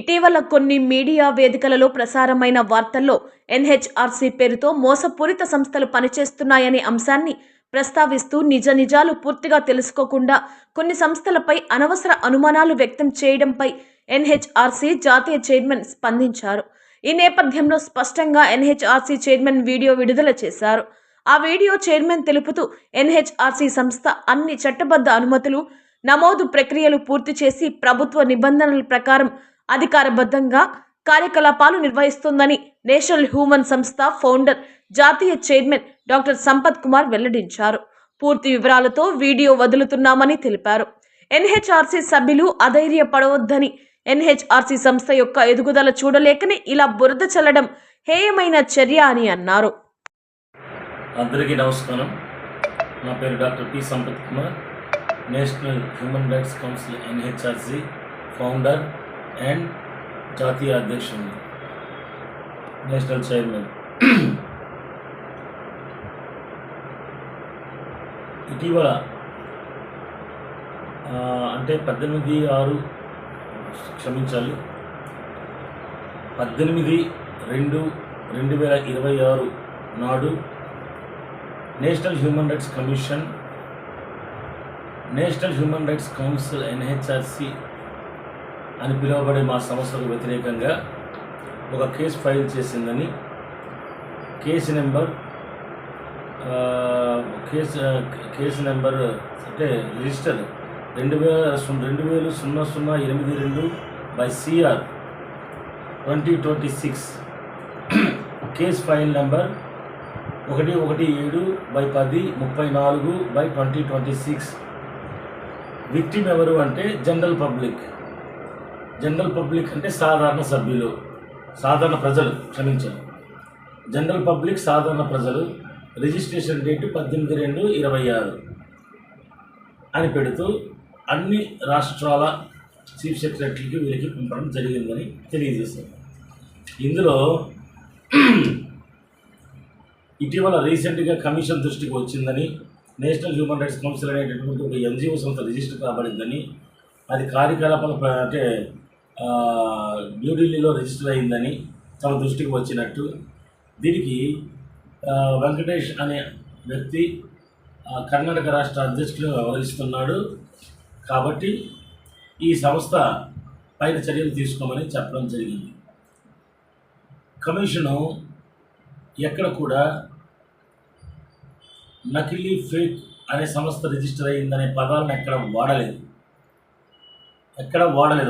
ఇటీవల కొన్ని మీడియా వేదికలలో ప్రసారమైన వార్తల్లో ఎన్హెచ్ఆర్సీ పేరుతో మోసపూరిత సంస్థలు పనిచేస్తున్నాయనే అంశాన్ని ప్రస్తావిస్తూ నిజాలు పూర్తిగా తెలుసుకోకుండా కొన్ని సంస్థలపై అనవసర అనుమానాలు వ్యక్తం చేయడంపై ఎన్హెచ్ఆర్సీ జాతీయ చైర్మన్ స్పందించారు. ఈ నేపథ్యంలో స్పష్టంగా ఎన్హెచ్ఆర్సీ చైర్మన్ వీడియో విడుదల చేశారు. ఆ వీడియో చైర్మన్ తెలుపుతూ ఎన్హెచ్ఆర్సీ సంస్థ అన్ని చట్టబద్ధ అనుమతులు, నమోదు ప్రక్రియలు పూర్తి చేసి ప్రభుత్వ నిబంధనల ప్రకారం అధికారబద్ధంగా కార్యకలాపాలు నిర్వహిస్తుందని నేషనల్ హ్యూమన్ సంస్థ ఫౌండర్, జాతీయ చైర్మన్ డాక్టర్ సంపత్ కుమార్ వెల్లడించారు. పూర్తి వివరాలతో వీడియో వదులుతున్నామని తెలిపారు. ఎన్హెచ్ఆర్సీ సభ్యులు అధైర్యపడవద్దని, ఎన్హెచ్ఆర్సీ సంస్థ యొక్క ఎదుగుదల చూడలేకనే ఇలా బురద చల్లడం హేయమైన చర్య అని అన్నారు. అందరికీ నమస్కారం. నా పేరు doctor P Sampath Kumar, national Human Rights council NHRC founder and జాతీయ అధ్యక్షుడు, నేషనల్ చైర్మన్. ఇటీవల అంటే 18/2/2026 నాడు national Human rights commission, national Human Rights council NHRC అని పిలువబడే మా సంస్థకు వ్యతిరేకంగా ఒక కేసు ఫైల్ చేసిందని, కేసు నెంబర్ అంటే register 2000/0082/CR 2026, case file number 117/10/34/2026. Victim ఎవరు అంటే జనరల్ పబ్లిక్ అంటే సాధారణ సభ్యులు, సాధారణ ప్రజలు, క్షమించాలి, జనరల్ పబ్లిక్, సాధారణ ప్రజలు. రిజిస్ట్రేషన్ డేట్ 18/2/26 అని పెడుతూ అన్ని రాష్ట్రాల చీఫ్ సెక్రటరీకి వీరికి పంపడం జరిగిందని తెలియజేశారు. ఇందులో ఇటీవల రీసెంట్గా కమిషన్ దృష్టికి వచ్చిందని, నేషనల్ హ్యూమన్ రైట్స్ కౌన్సిల్ అనేటటువంటి ఒక ఎన్జిఓ సంస్థ రిజిస్టర్ కాబడిందని, అది కార్యకలాపాలు అంటే న్యూఢిల్లీలో రిజిస్టర్ అయిందని తమ దృష్టికి వచ్చినట్టు, దీనికి వెంకటేష్ అనే వ్యక్తి కర్ణాటక రాష్ట్ర అధ్యక్షుడు వ్యవహరిస్తున్నాడు కాబట్టి ఈ సంస్థ పైన చర్యలు తీసుకోమని చెప్పడం జరిగింది. కమిషను ఎక్కడ కూడా నకిలీ, ఫేక్ అనే సంస్థ రిజిస్టర్ అయ్యిందనే పదాలను ఎక్కడ వాడలేదు.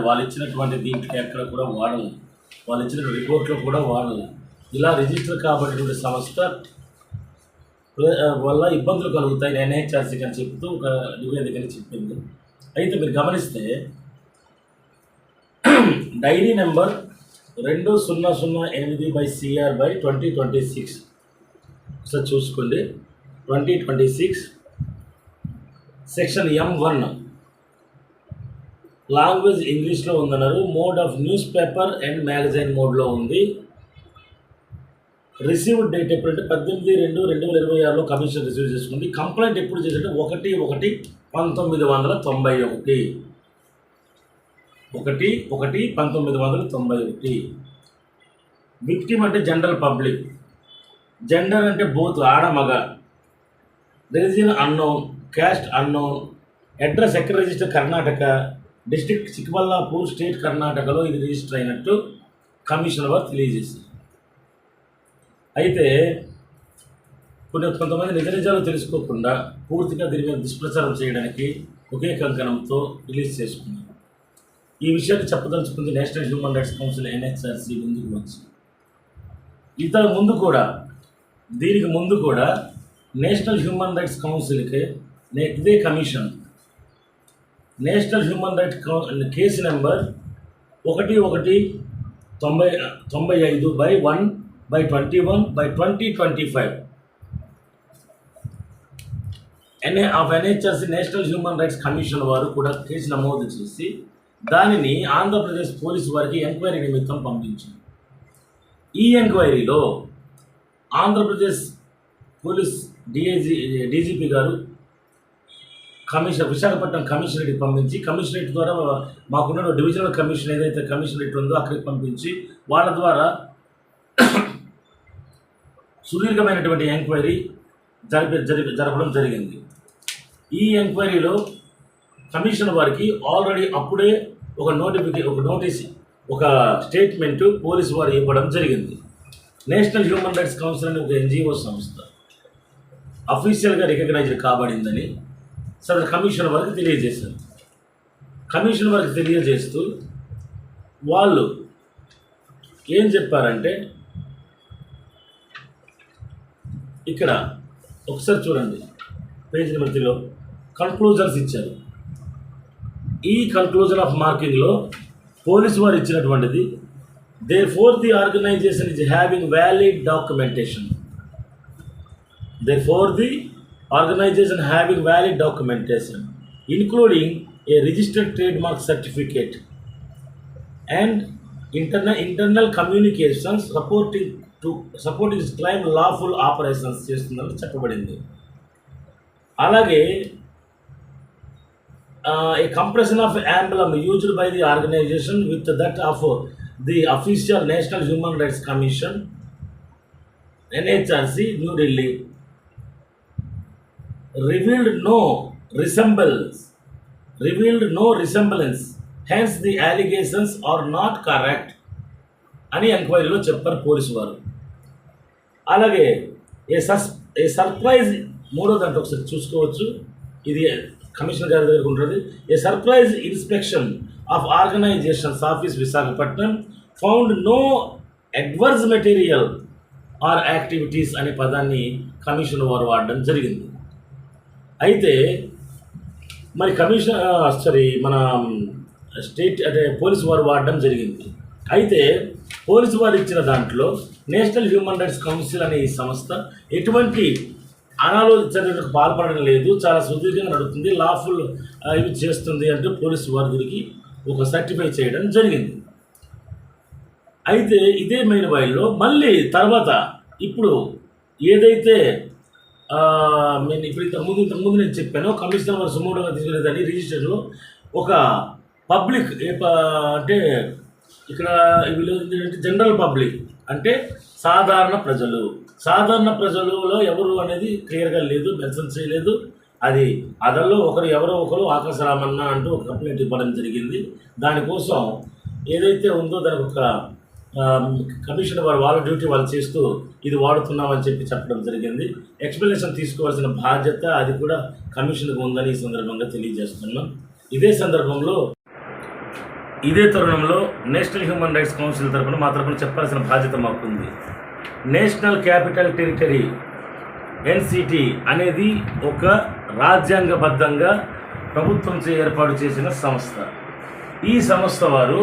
వాళ్ళు ఇచ్చినటువంటి దీంట్లో ఎక్కడ కూడా వాడలేదు, వాళ్ళు ఇచ్చిన రిపోర్ట్లో కూడా వాడలేదు. ఇలా రిజిస్టర్ కాబట్టినటువంటి సంస్థ వల్ల ఇబ్బందులు కలుగుతాయి ఎన్హెచ్ఆర్సీకి అని చెప్తూ ఒక నివేదికని చెప్పింది. అయితే మీరు గమనిస్తే డైరీ నెంబర్ 2008/CR/2026 ఒకసారి చూసుకోండి. 2026 సెక్షన్ M1 లాంగ్వేజ్ ఇంగ్లీష్లో ఉందన్నారు. Mode of news paper and magazine మోడ్లో ఉంది. రిసీవ్డ్ డేట్ ఎప్పుడంటే 18/2/2026 కమిషన్ రిసీవ్ చేసుకుంది. కంప్లైంట్ ఎప్పుడు చేసింటే 1/1/1991. విక్టిమ్ అంటే జనరల్ పబ్లిక్, జెండర్ అంటే బోత్ ఆడ మగ, religion unknown, caste unknown, address ఎక్కడ register Karnataka, district Chikkaballapur, state కర్ణాటకలో ఇది రిజిస్టర్ అయినట్టు కమిషన్ వారు తెలియజేశారు. అయితే కొంతమంది నిజాలు తెలుసుకోకుండా పూర్తిగా దీని మీద దుష్ప్రచారం చేయడానికి ఒకే కంకణంతో రిలీజ్ చేసుకున్నారు. ఈ విషయాన్ని చెప్పదలుచుకుంది national Human Rights council NHRC ముందుకు వచ్చి. దీనికి ముందు కూడా నేషనల్ హ్యూమన్ రైట్స్ కౌన్సిల్కి ఇదే commission national Human rights case number 1195/1/21/2025 NHRC national Human rights commission వారు కూడా కేసు నమోదు చేసి దానిని ఆంధ్రప్రదేశ్ పోలీసు వారికి ఎంక్వైరీ నిమిత్తం పంపించారు. ఈ ఎంక్వైరీలో ఆంధ్రప్రదేశ్ పోలీస్ డీజీపీ గారు విశాఖపట్నం కమిషనరేట్కి పంపించి, కమిషనరేట్ ద్వారా మాకున్న డివిజనల్ కమిషన్ ఏదైతే కమిషనరేట్ ఉందో అక్కడికి పంపించి వాళ్ళ ద్వారా సుదీర్ఘమైనటువంటి ఎంక్వైరీ జరపడం జరిగింది. ఈ ఎంక్వైరీలో కమిషన్ వారికి ఆల్రెడీ అప్పుడే ఒక నోటీస్ ఒక స్టేట్మెంటు పోలీసు వారు ఇవ్వడం జరిగింది. నేషనల్ హ్యూమన్ రైట్స్ కౌన్సిల్ అనే ఒక ఎన్జిఓ సంస్థ అఫీషియల్గా రికగ్నైజ్డ్ కాబడిందని సదరు కమిషన్ వారికి తెలియజేశారు. కమిషన్ వారికి తెలియజేస్తూ వాళ్ళు ఏం చెప్పారంటే, ఇక్కడ ఒకసారి చూడండి, పేజ్ నెంబర్ 3లో కన్క్లూజన్స్ ఇచ్చారు. ఈ కన్క్లూజన్ ఆఫ్ మార్కింగ్లో పోలీసు వారు ఇచ్చినటువంటిది, therefore the organization is having valid documentation. Therefore the organization having valid documentation, including a registered trademark certificate and internal communications supporting its claim lawful operations చేస్తుందని చెప్పబడింది. అలాగే a compression of emblem used by the organization with that of the official National Human Rights Commission NHRC New Delhi revealed no resemblance, hence the allegations are not correct అని ఎంక్వైరీలో చెప్పారు police వారు. అలాగే a surprise, మూడో దాంట్లో ఒకసారి చూసుకోవచ్చు, ఇది కమిషనర్ గారి దగ్గర ఉంటుంది. A surprise inspection of organisations office Visakhapatnam found no adverse material or activities అనే పదాన్ని కమిషన్ వారు వాడడం జరిగింది. అయితే మరి మన స్టేట్ అంటే పోలీసు వారు వాడడం జరిగింది. అయితే పోలీసు వారు ఇచ్చిన దాంట్లో నేషనల్ హ్యూమన్ రైట్స్ కౌన్సిల్ అనే ఈ సంస్థ ఎటువంటి అనాలోచనలకు పాల్పడడం లేదు, చాలా సుదీర్ఘంగా నడుస్తుంది, లాఫుల్ ఇవి చేస్తుంది అంటూ పోలీసు వారికి ఒక సర్టిఫై చేయడం జరిగింది. అయితే ఇదే మెయిన్ వైల్లో మళ్ళీ తర్వాత ఇప్పుడు ఏదైతే నేను ఇంతకుముందు నేను చెప్పాను, కమిషనర్ వారు సుమోటోగా తీసుకునేదాన్ని రిజిస్టర్లో ఒక పబ్లిక్ అంటే ఇక్కడ ఏంటంటే జనరల్ పబ్లిక్ అంటే సాధారణ ప్రజలలో ఎవరు అనేది క్లియర్గా లేదు, మెన్షన్ చేయలేదు. అది అదల్లో ఎవరో ఒకరు ఆకాశ రామన్న అంటూ ఒక కంప్లైంట్ ఇవ్వడం జరిగింది. దానికోసం ఏదైతే ఉందో దానికి ఒక కమిషన్ వారు వాళ్ళ డ్యూటీ వాళ్ళు చేస్తూ ఇది వాడుతున్నామని చెప్పడం జరిగింది. ఎక్స్ప్లెనేషన్ తీసుకోవాల్సిన బాధ్యత అది కూడా కమిషన్కు ఉందని ఈ సందర్భంగా తెలియజేస్తున్నాం. ఇదే తరుణంలో నేషనల్ హ్యూమన్ రైట్స్ కౌన్సిల్ తరఫున మా తరఫున చెప్పాల్సిన బాధ్యత మాకుంది. నేషనల్ క్యాపిటల్ టెరిటరీ ఎన్సిటి అనేది ఒక రాజ్యాంగబద్ధంగా ప్రభుత్వంచే ఏర్పాటు చేసిన సంస్థ. ఈ సంస్థ వారు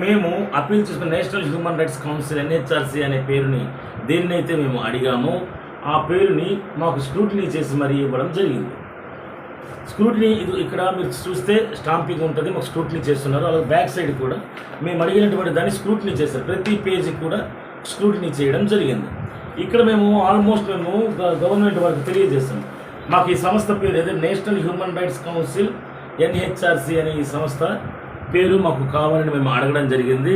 మేము అప్పీల్ చేసుకున్న national Human Rights Council NHRC అనే పేరుని దేన్నైతే మేము అడిగామో ఆ పేరుని మాకు స్క్రూటినీ చేసి మరీ ఇవ్వడం జరిగింది. స్క్రూటినీ ఇక్కడ మీరు చూస్తే స్టాంపింగ్ ఉంటుంది, మాకు స్క్రూటినీ చేస్తున్నారు. అలాగే బ్యాక్ సైడ్ కూడా మేము అడిగినటువంటి దాన్ని స్క్రూటినీ చేస్తారు, ప్రతి పేజీ కూడా స్క్రూటినీ చేయడం జరిగింది. ఇక్కడ మేము ఆల్మోస్ట్ గవర్నమెంట్ వారికి తెలియజేస్తాం, మాకు ఈ సంస్థ పేరు ఏదైతే national Human Rights Council NHRC అనే ఈ సంస్థ పేరు మాకు కావాలని మేము అడగడం జరిగింది.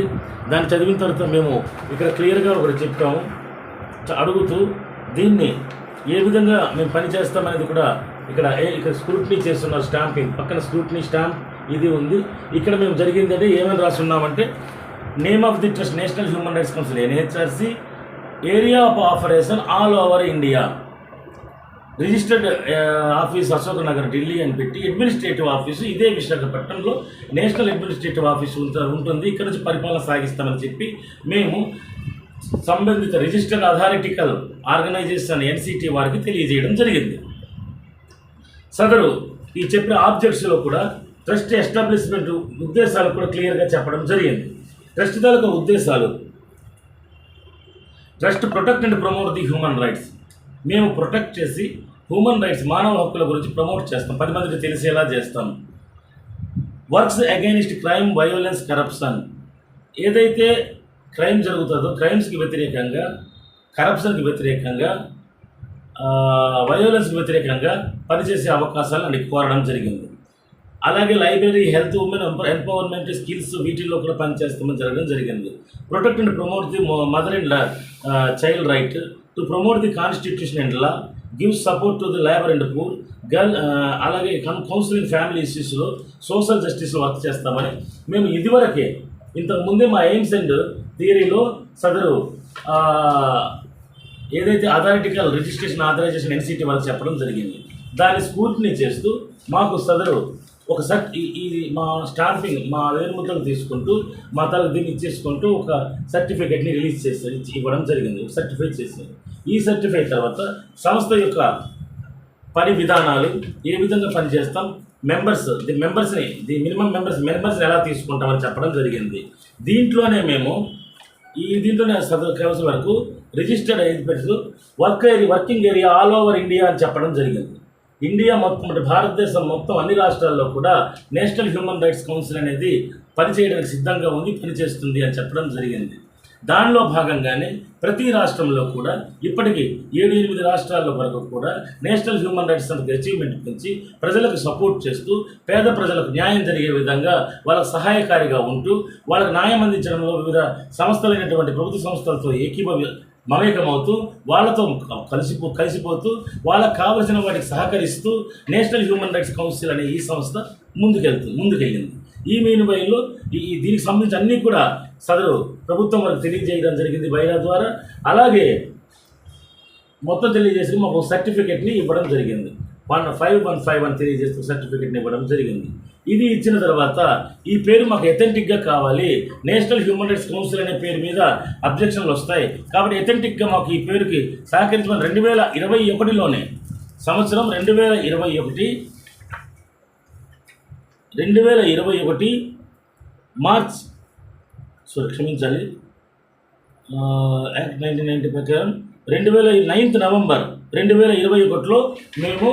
దాన్ని చదివిన తర్వాత మేము ఇక్కడ క్లియర్గా ఒకటి చెప్పాము, అడుగుతూ దీన్ని ఏ విధంగా మేము పనిచేస్తామనేది కూడా ఇక్కడ స్క్రూటినీ చేస్తున్నారు. స్టాంపింగ్ పక్కన స్క్రూటినీ స్టాంప్ ఇది ఉంది. ఇక్కడ మేము జరిగింది అంటే ఏమని రాస్తున్నామంటే, name of the trust National Human Rights Council NHRC, area of operation all over India, registered office Ashok Nagar Delhi అని పెట్టి, అడ్మినిస్ట్రేటివ్ ఆఫీసు ఇదే విశాఖపట్నంలో నేషనల్ అడ్మినిస్ట్రేటివ్ ఆఫీసు ఉంటుంది, ఇక్కడ నుంచి పరిపాలన సాగిస్తామని చెప్పి మేము సంబంధిత రిజిస్టర్డ్ అథారిటికల్ ఆర్గనైజేషన్ NCT వారికి తెలియజేయడం జరిగింది. సదరు ఈ చెప్పిన ఆబ్జెక్ట్స్లో కూడా ట్రస్ట్ ఎస్టాబ్లిష్మెంట్ ఉద్దేశాలు కూడా క్లియర్గా చెప్పడం జరిగింది. ట్రస్ట్ తాలూకా ఉద్దేశాలు, trust protect and promote the human rights, మేము ప్రొటెక్ట్ చేసి హ్యూమన్ రైట్స్ మానవ హక్కుల గురించి ప్రమోట్ చేస్తాం, 10 మందికి తెలిసేలా చేస్తాం. Works against crime, violence, corruption, ఏదైతే క్రైమ్ జరుగుతుందో క్రైమ్స్కి వ్యతిరేకంగా, కరప్షన్కి వ్యతిరేకంగా వయోలెన్స్ వ్యతిరేకంగా పనిచేసే అవకాశాలు కోరడం జరిగింది. అలాగే library, health, women empowerment, skills వీటిల్లో కూడా పనిచేస్తామని జరగడం జరిగింది. Protect and promote the mother and child right, to promote the constitution and law, give support to the labour and poor, అలాగే కౌన్సిలింగ్ ఫ్యామిలీ ఇష్యూస్లో సోషల్ జస్టిస్లో వర్క్ చేస్తామని మేము ఇదివరకే ఇంతకుముందే మా ఎయిమ్స్ అండ్ థియరీలో సదరు ఏదైతే అథారిటికల్ రిజిస్ట్రేషన్ ఆథరైజేషన్ ఎన్సిటీ వాళ్ళకి చెప్పడం జరిగింది. దాన్ని స్ఫూర్తిని చేస్తూ మాకు సదరు ఒక ఇది మా స్టాంపింగ్, మా వేరుముద్రలు తీసుకుంటూ మా తలకు దీన్ని ఇచ్చేసుకుంటూ ఒక సర్టిఫికేట్ని రిలీజ్ చేస్తారు, ఇవ్వడం జరిగింది. సర్టిఫై చేశారు. ఈ సర్టిఫై తర్వాత సంస్థ యొక్క పని విధానాలు, ఏ విధంగా పనిచేస్తాం, ది మినిమం మెంబర్స్ని ఎలా తీసుకుంటామని చెప్పడం జరిగింది. దీంట్లోనే మేము దీంట్లోనే కౌన్సిల్ వరకు registered agents working area all over India అని చెప్పడం జరిగింది. ఇండియా మొత్తం అంటే భారతదేశం మొత్తం అన్ని రాష్ట్రాల్లో కూడా నేషనల్ హ్యూమన్ రైట్స్ కౌన్సిల్ అనేది పనిచేయడానికి సిద్ధంగా ఉంది, పనిచేస్తుంది అని చెప్పడం జరిగింది. దానిలో భాగంగానే ప్రతి రాష్ట్రంలో కూడా ఇప్పటికీ 7-8 రాష్ట్రాల వరకు కూడా నేషనల్ హ్యూమన్ రైట్స్ అచీవ్మెంట్ పెంచి ప్రజలకు సపోర్ట్ చేస్తూ పేద ప్రజలకు న్యాయం జరిగే విధంగా వాళ్ళకు సహాయకారిగా ఉంటూ వాళ్ళకు న్యాయం అందించడంలో వివిధ సంస్థలైనటువంటి ప్రభుత్వ సంస్థలతో మమేకమవుతూ వాళ్ళతో కలిసిపోతూ వాళ్ళకు కావలసిన వాటికి సహకరిస్తూ నేషనల్ హ్యూమన్ రైట్స్ కౌన్సిల్ అనే ఈ సంస్థ ముందుకెళ్ళింది. ఈ మీనుబైలో దీనికి సంబంధించి అన్నీ కూడా సదరు ప్రభుత్వం వరకు తెలియజేయడం జరిగింది బైరా ద్వారా. అలాగే మొత్తం తెలియజేసి మాకు సర్టిఫికెట్ని ఇవ్వడం జరిగింది. 1515 అని తెలియజేస్తూ సర్టిఫికెట్ని ఇవ్వడం జరిగింది. ఇది ఇచ్చిన తర్వాత ఈ పేరు మాకు ఎథెంటిక్గా కావాలి, నేషనల్ హ్యూమన్ రైట్స్ కౌన్సిల్ అనే పేరు మీద అబ్జెక్షన్లు వస్తాయి కాబట్టి ఎథెంటిక్గా మాకు ఈ పేరుకి సహకరించమని 2021లోనే సంవత్సరం 2021 మార్చ్ క్షమించాలి యాక్ట్ 1990 ప్రకారం 9 నవంబర్ 2021లో మేము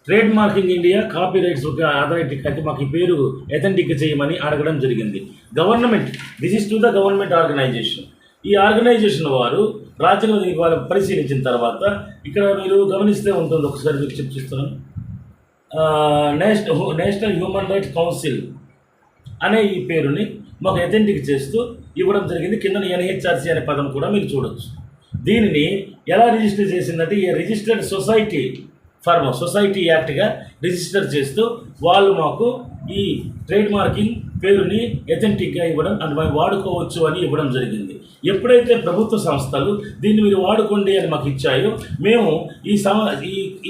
trade marking India copy rights అథారిటీకి అయితే మాకు ఈ పేరు ఎథెంటిక్ చేయమని అడగడం జరిగింది. Government, this is to the government organisation. ఈ ఆర్గనైజేషన్ వారు రాజ్యాంగ వాళ్ళు పరిశీలించిన తర్వాత ఇక్కడ మీరు గమనిస్తే ఉంటుంది, ఒకసారి మీకు చూపిస్తున్నాను. నేషనల్ హ్యూమన్ రైట్స్ కౌన్సిల్ అనే ఈ పేరుని మాకు ఎథెంటిక్ చేస్తూ ఇవ్వడం జరిగింది. కింద NHRC అనే పదం కూడా మీరు చూడవచ్చు. దీనిని ఎలా రిజిస్టర్ చేసిందంటే ఈ రిజిస్టర్డ్ సొసైటీ యాక్ట్గా రిజిస్టర్ చేస్తూ వాళ్ళు మాకు ఈ ట్రేడ్ మార్కింగ్ పేరుని ఎథెంటిక్గా ఇవ్వడం, అది మేము వాడుకోవచ్చు అని ఇవ్వడం జరిగింది. ఎప్పుడైతే ప్రభుత్వ సంస్థలు దీన్ని మీరు వాడుకోండి అని మాకు ఇచ్చాయో మేము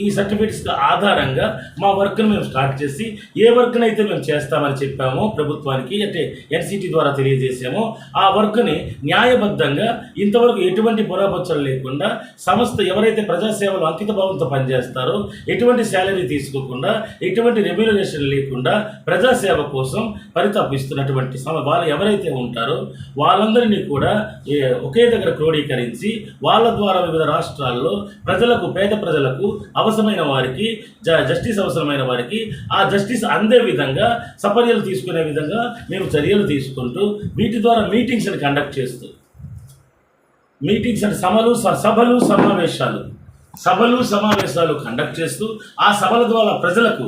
ఈ సర్టిఫికేట్స్ ఆధారంగా మా వర్క్ను మేము స్టార్ట్ చేసి ఏ వర్క్ని అయితే మేము చేస్తామని చెప్పామో ప్రభుత్వానికి, అంటే NCT ద్వారా తెలియజేసామో ఆ వర్క్ని న్యాయబద్ధంగా ఇంతవరకు ఎటువంటి పొరపచ్చలు లేకుండా సంస్థ ఎవరైతే ప్రజాసేవలు అంకిత భావంతో పనిచేస్తారో ఎటువంటి శాలరీ తీసుకోకుండా ఎటువంటి రెమ్యూనరేషన్ లేకుండా ప్రజాసేవ కోసం పరితపిస్తున్నటువంటి వాళ్ళు ఎవరైతే ఉంటారో వాళ్ళందరినీ కూడా ఒకే దగ్గర క్రోడీకరించి వాళ్ళ ద్వారా వివిధ రాష్ట్రాల్లో ప్రజలకు, పేద ప్రజలకు, అవసరమైన వారికి జస్టిస్ అవసరమైన వారికి ఆ జస్టిస్ అందే విధంగా సపర్యలు తీసుకునే విధంగా మేము చర్యలు తీసుకుంటూ వీటి ద్వారా మీటింగ్స్ని కండక్ట్ చేస్తూ సభలు సమావేశాలు కండక్ట్ చేస్తూ ఆ సభల ద్వారా ప్రజలకు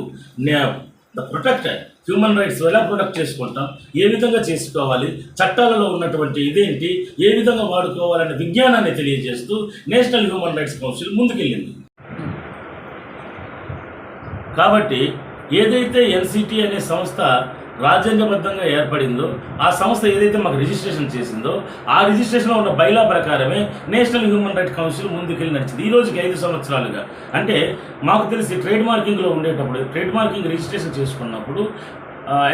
ప్రొటెక్ట్ హ్యూమన్ రైట్స్ ఎలా ప్రొటెక్ట్ చేసుకుంటాం, ఏ విధంగా చేసుకోవాలి, చట్టాలలో ఉన్నటువంటి ఇదేంటి, ఏ విధంగా వాడుకోవాలనే విజ్ఞానాన్ని తెలియజేస్తూ నేషనల్ హ్యూమన్ రైట్స్ కౌన్సిల్ ముందుకెళ్ళింది. కాబట్టి ఏదైతే NCT అనే సంస్థ రాజ్యాంగబద్ధంగా ఏర్పడిందో ఆ సంస్థ ఏదైతే మాకు రిజిస్ట్రేషన్ చేసిందో ఆ రిజిస్ట్రేషన్లో ఉన్న బైలా ప్రకారమే నేషనల్ హ్యూమన్ రైట్స్ కౌన్సిల్ ముందుకెళ్ళి నడిచింది. ఈ రోజుకి 5 సంవత్సరాలుగా. అంటే మాకు తెలిసి ట్రేడ్ మార్కింగ్లో ఉండేటప్పుడు, ట్రేడ్ మార్కింగ్ రిజిస్ట్రేషన్ చేసుకున్నప్పుడు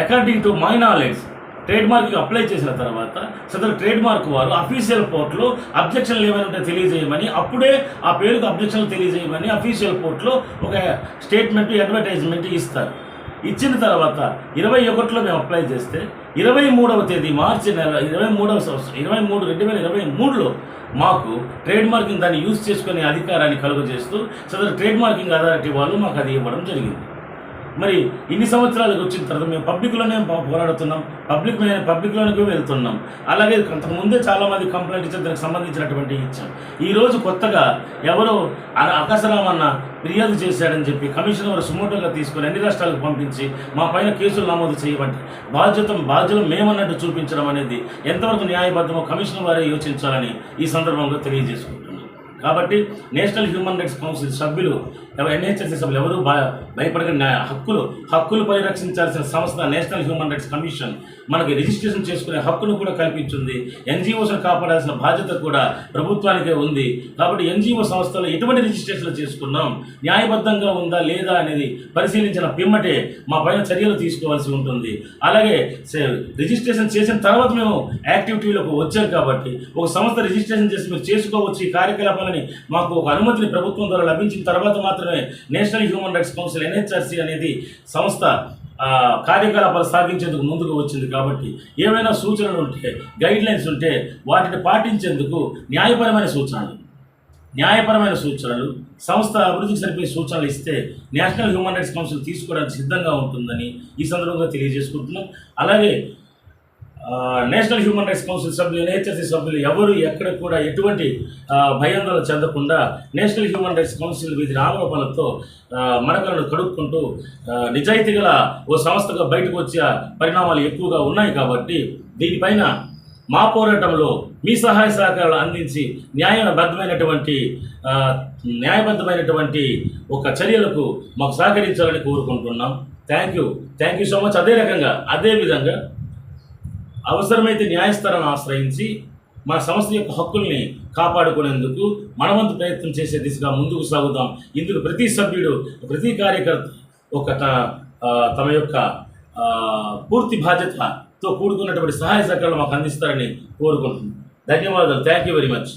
according to my knowledge trade marking apply చేసిన తర్వాత సదరు ట్రేడ్ మార్క్ వారు అఫీషియల్ పోర్ట్లో అబ్జెక్షన్లు ఏమైనా ఉంటే తెలియజేయమని, అప్పుడే ఆ పేరుకు అబ్జెక్షన్లు తెలియజేయమని అఫీషియల్ పోర్ట్లో ఒక స్టేట్మెంట్, అడ్వర్టైజ్మెంట్ ఇస్తారు. ఇచ్చిన తర్వాత 21లో మేము అప్లై చేస్తే 23వ తేదీ మార్చి నెల 2023లో మాకు ట్రేడ్ మార్కింగ్ దాన్ని యూజ్ చేసుకునే అధికారాన్ని కలుగజేస్తూ సదరు ట్రేడ్ మార్కింగ్ అథారిటీ వాళ్ళు మాకు అది ఇవ్వడం జరిగింది. మరి ఇన్ని సంవత్సరాలకు వచ్చిన తర్వాత మేము పబ్లిక్లోనే పోరాడుతున్నాం, పబ్లిక్లోనికి వెళ్తున్నాం. అలాగే అంతకుముందే చాలామంది కంప్లైంట్ ఇచ్చారు, దానికి సంబంధించినటువంటి ఇచ్చాం. ఈరోజు కొత్తగా ఎవరో అకసరామన్న ఫిర్యాదు చేశాడని చెప్పి కమిషనర్ వారు సుమోటోగా తీసుకొని అన్ని రాష్ట్రాలకు పంపించి మా పైన కేసులు నమోదు చేయబట్టి బాధ్యులు మేమన్నట్టు చూపించడం అనేది ఎంతవరకు న్యాయబద్ధమో కమిషనర్ వారే యోచించాలని ఈ సందర్భంగా తెలియజేసుకుంటున్నాం. కాబట్టి నేషనల్ హ్యూమన్ రైట్స్ కౌన్సిల్ సభ్యులు ఎన్హెచ్ఆర్సీ సభ్యులు ఎవరు భయపడకుండా హక్కులు పరిరక్షించాల్సిన సంస్థ నేషనల్ హ్యూమన్ రైట్స్ కమిషన్ మనకి రిజిస్ట్రేషన్ చేసుకునే హక్కును కూడా కల్పించింది. ఎన్జిఓస్ను కాపాడాల్సిన బాధ్యత కూడా ప్రభుత్వానికే ఉంది. కాబట్టి ఎన్జిఓ సంస్థలు ఎటువంటి రిజిస్ట్రేషన్లు చేసుకున్నాం, న్యాయబద్ధంగా ఉందా లేదా అనేది పరిశీలించిన పిమ్మటే మా పైన చర్యలు తీసుకోవాల్సి ఉంటుంది. అలాగే రిజిస్ట్రేషన్ చేసిన తర్వాత మేము యాక్టివిటీలోకి వచ్చాం కాబట్టి ఒక సంస్థ రిజిస్ట్రేషన్ చేసి మీరు చేసుకోవచ్చు ఈ కార్యకలాపాలని మాకు ఒక అనుమతిని ప్రభుత్వం ద్వారా లభించిన తర్వాత మాత్రమే national Human Rights council NHRC అనేది సంస్థ కార్యకలాపాలు సాగించేందుకు ముందుకు వచ్చింది. కాబట్టి ఏమైనా సూచనలు ఉంటే, గైడ్లైన్స్ ఉంటే వాటిని పాటించేందుకు న్యాయపరమైన సూచనలు సంస్థ అభివృద్ధికి సరిపోయే సూచనలు ఇస్తే నేషనల్ హ్యూమన్ రైట్స్ కౌన్సిల్ తీసుకోవడానికి సిద్ధంగా ఉంటుందని ఈ సందర్భంగా తెలియజేసుకుంటున్నాం. అలాగే నేషనల్ హ్యూమన్ రైట్స్ కౌన్సిల్ సభ్యులు, ఎన్హెచ్ఆర్సీ సభ్యులు ఎవరు ఎక్కడ కూడా ఎటువంటి భయాందోళన చెందకుండా నేషనల్ హ్యూమన్ రైట్స్ కౌన్సిల్ వీధి ఆరోపణలతో మడకలను కడుక్కుంటూ నిజాయితీ గల ఓ సంస్థగా బయటకు వచ్చే పరిణామాలు ఎక్కువగా ఉన్నాయి. కాబట్టి దీనిపైన మా పోరాటంలో మీ సహాయ సహకారాలు అందించి న్యాయబద్ధమైనటువంటి ఒక చర్యలకు మాకు సహకరించాలని కోరుకుంటున్నాం. Thank you so much. అదేవిధంగా అవసరమైతే న్యాయస్థానాన్ని ఆశ్రయించి మన సంస్థ యొక్క హక్కుల్ని కాపాడుకునేందుకు మనవంతు ప్రయత్నం చేసే దిశగా ముందుకు సాగుదాం. ఇందుకు ప్రతి సభ్యుడు, ప్రతి కార్యకర్త తమ యొక్క పూర్తి బాధ్యతతో కూడుకున్నటువంటి సహాయ సహకారాలు మాకు అందిస్తారని కోరుకుంటున్నాం. ధన్యవాదాలు. Thank you very much.